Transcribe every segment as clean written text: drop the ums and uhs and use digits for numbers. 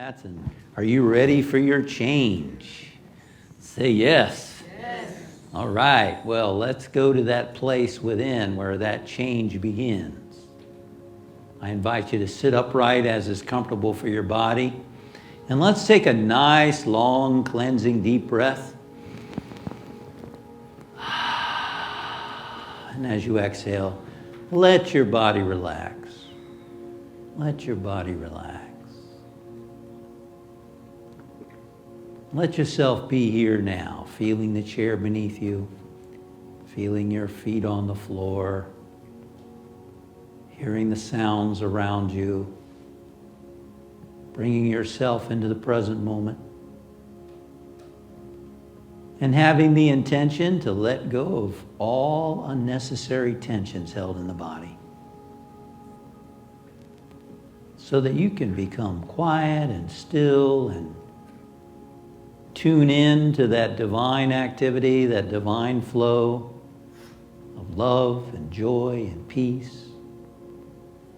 Congrats. And are you ready for your change? Say yes. Yes. All right. Well, let's go to that place within where that change begins. I invite you to sit upright as is comfortable for your body. And let's take a nice, long, cleansing, deep breath. And as you exhale, let your body relax. Let your body relax. Let yourself be here now, feeling the chair beneath you, feeling your feet on the floor, hearing the sounds around you, bringing yourself into the present moment, and having the intention to let go of all unnecessary tensions held in the body so that you can become quiet and still and tune in to that divine activity, that divine flow of love and joy and peace,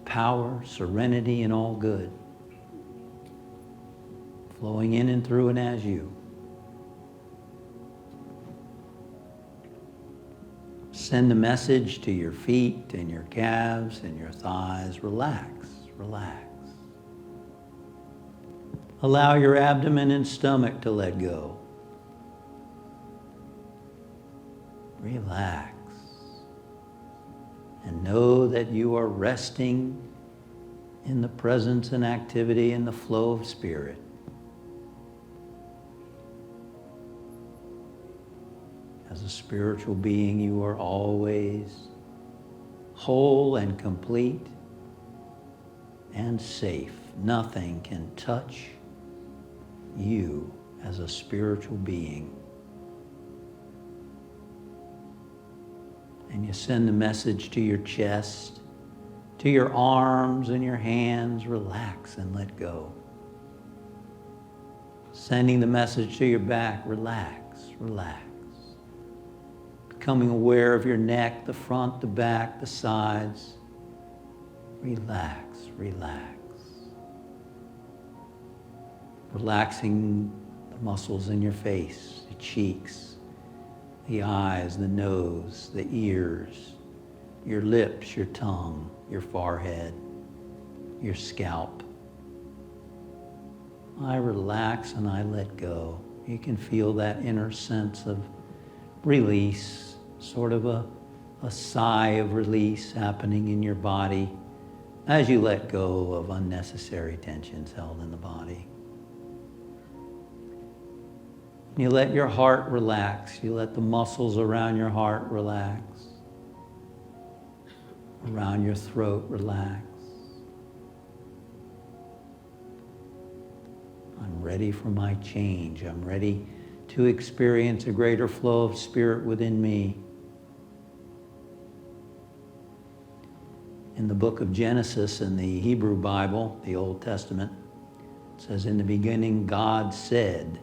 power, serenity, and all good, flowing in and through and as you. Send a message to your feet and your calves and your thighs. Relax, relax. Allow your abdomen and stomach to let go. Relax. And know that you are resting in the presence and activity and the flow of spirit. As a spiritual being, you are always whole and complete and safe. Nothing can touch you as a spiritual being. And you send the message to your chest, to your arms and your hands. Relax and let go. Sending the message to your back. Relax, relax. Becoming aware of your neck, the front, the back, the sides. Relax, relax. Relaxing the muscles in your face, the cheeks, the eyes, the nose, the ears, your lips, your tongue, your forehead, your scalp. I relax and I let go. You can feel that inner sense of release, sort of a sigh of release happening in your body as you let go of unnecessary tensions held in the body. You let your heart relax. You let the muscles around your heart relax. Around your throat relax. I'm ready for my change. I'm ready to experience a greater flow of spirit within me. In the book of Genesis in the Hebrew Bible, the Old Testament, it says, in the beginning God said,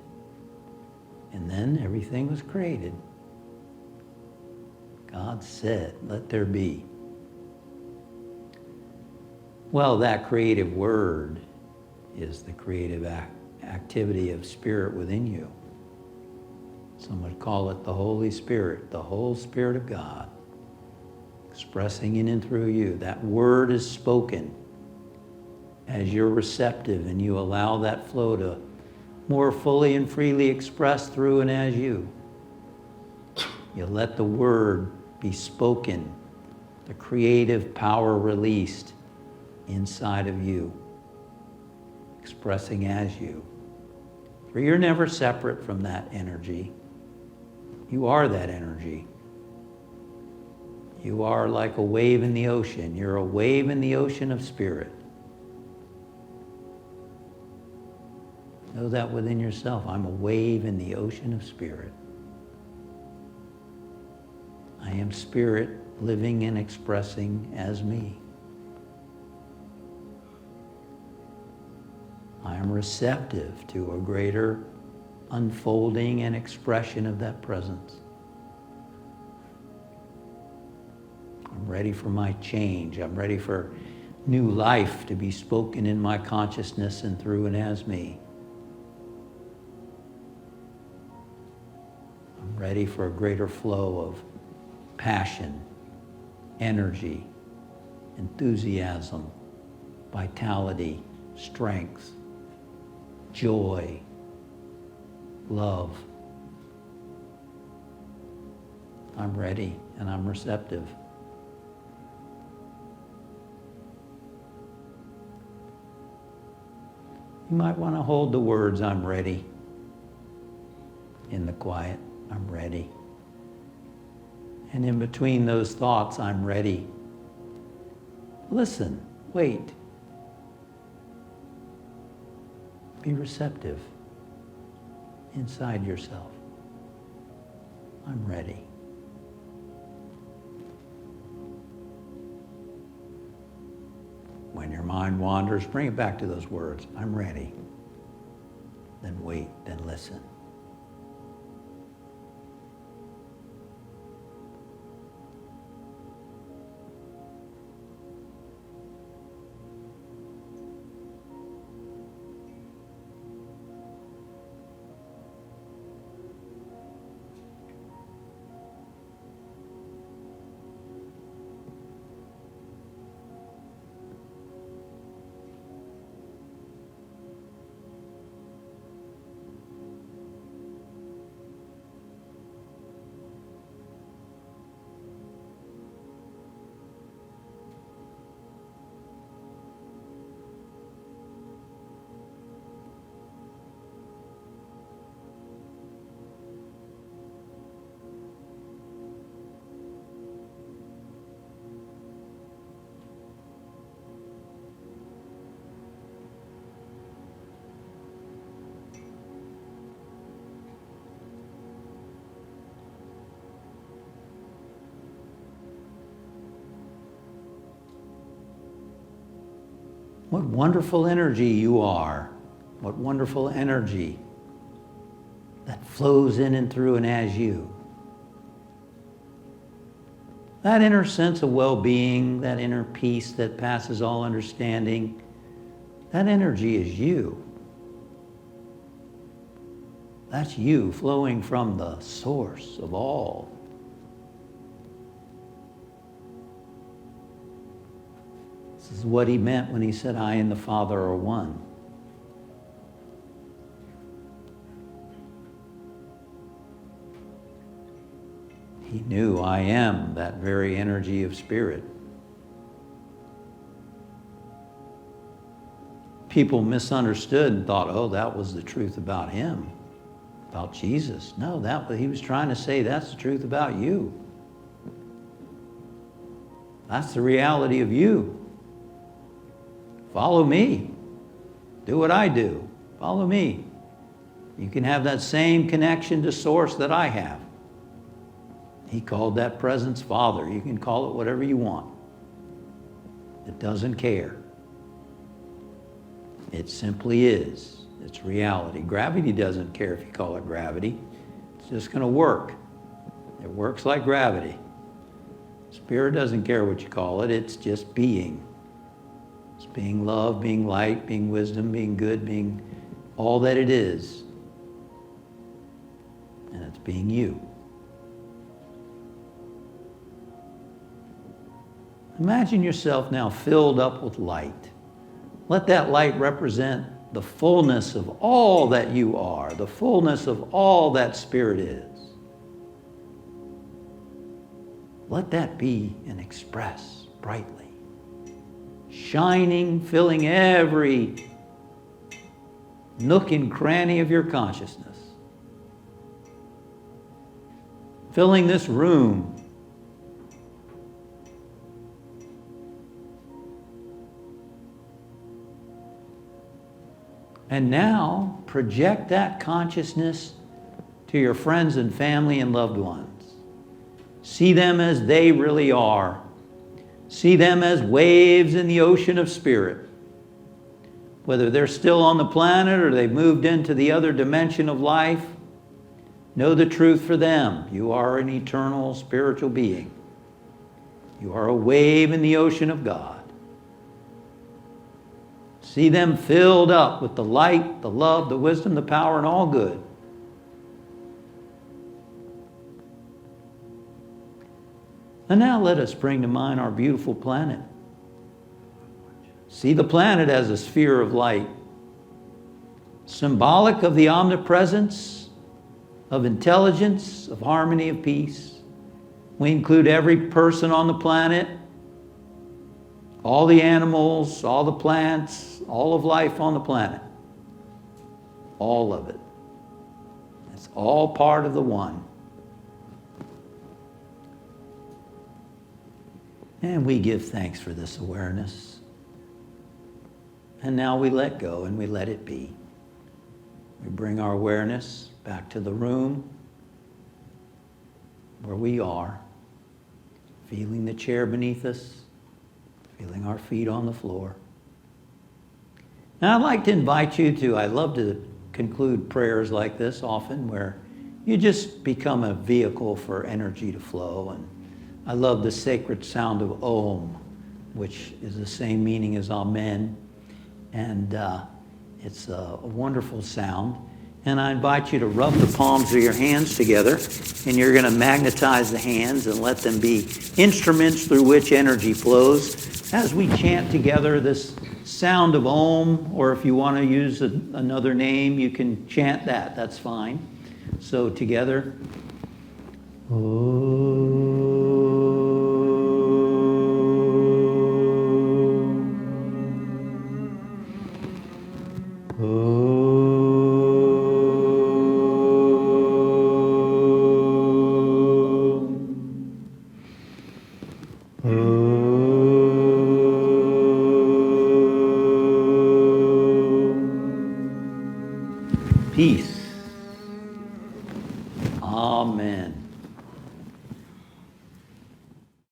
and then everything was created. God said, let there be. Well, that creative word is the creative activity of spirit within you. Some would call it the Holy Spirit, the whole Spirit of God, expressing in and through you. That word is spoken as you're receptive and you allow that flow to more fully and freely express through and as you. You let the word be spoken, the creative power released inside of you, expressing as you. For you're never separate from that energy. You are that energy. You are like a wave in the ocean. You're a wave in the ocean of spirit. Know that within yourself. I'm a wave in the ocean of spirit. I am spirit living and expressing as me. I am receptive to a greater unfolding and expression of that presence. I'm ready for my change. I'm ready for new life to be spoken in my consciousness and through and as me. I'm ready for a greater flow of passion, energy, enthusiasm, vitality, strength, joy, love. I'm ready and I'm receptive. You might want to hold the words, I'm ready, in the quiet. I'm ready. And in between those thoughts, I'm ready. Listen, wait. Be receptive inside yourself. I'm ready. When your mind wanders, bring it back to those words. I'm ready. Then wait, then listen. What wonderful energy you are. What wonderful energy that flows in and through and as you. That inner sense of well-being, that inner peace that passes all understanding, that energy is you. That's you flowing from the source of all. This is what he meant when he said, I and the Father are one. He knew I am that very energy of spirit. People misunderstood and thought, oh, that was the truth about him, about Jesus. No, he was trying to say that's the truth about you. That's the reality of you. Follow me. Do what I do. Follow me. You can have that same connection to source that I have. He called that presence Father. You can call it whatever you want. It doesn't care. It simply is. It's reality. Gravity doesn't care if you call it gravity. It's just going to work. It works like gravity. Spirit doesn't care what you call it. It's just being. It's being love, being light, being wisdom, being good, being all that it is. And it's being you. Imagine yourself now filled up with light. Let that light represent the fullness of all that you are, the fullness of all that Spirit is. Let that be and express brightly. Shining, filling every nook and cranny of your consciousness. Filling this room. And now project that consciousness to your friends and family and loved ones. See them as they really are. See them as waves in the ocean of spirit. Whether they're still on the planet or they've moved into the other dimension of life, know the truth for them. You are an eternal spiritual being. You are a wave in the ocean of God. See them filled up with the light, the love, the wisdom, the power, and all good. And now let us bring to mind our beautiful planet. See the planet as a sphere of light, symbolic of the omnipresence, of intelligence, of harmony, of peace. We include every person on the planet, all the animals, all the plants, all of life on the planet. All of it. It's all part of the one. And we give thanks for this awareness. And now we let go and we let it be. We bring our awareness back to the room where we are, feeling the chair beneath us, feeling our feet on the floor. Now I'd like to invite you to, I love to conclude prayers like this often where you just become a vehicle for energy to flow. And I love the sacred sound of Om, which is the same meaning as Amen. And it's a wonderful sound. And I invite you to rub the palms of your hands together, and you're going to magnetize the hands and let them be instruments through which energy flows as we chant together this sound of Om, or if you want to use another name, you can chant that. That's fine. So together. Om. Peace. Amen.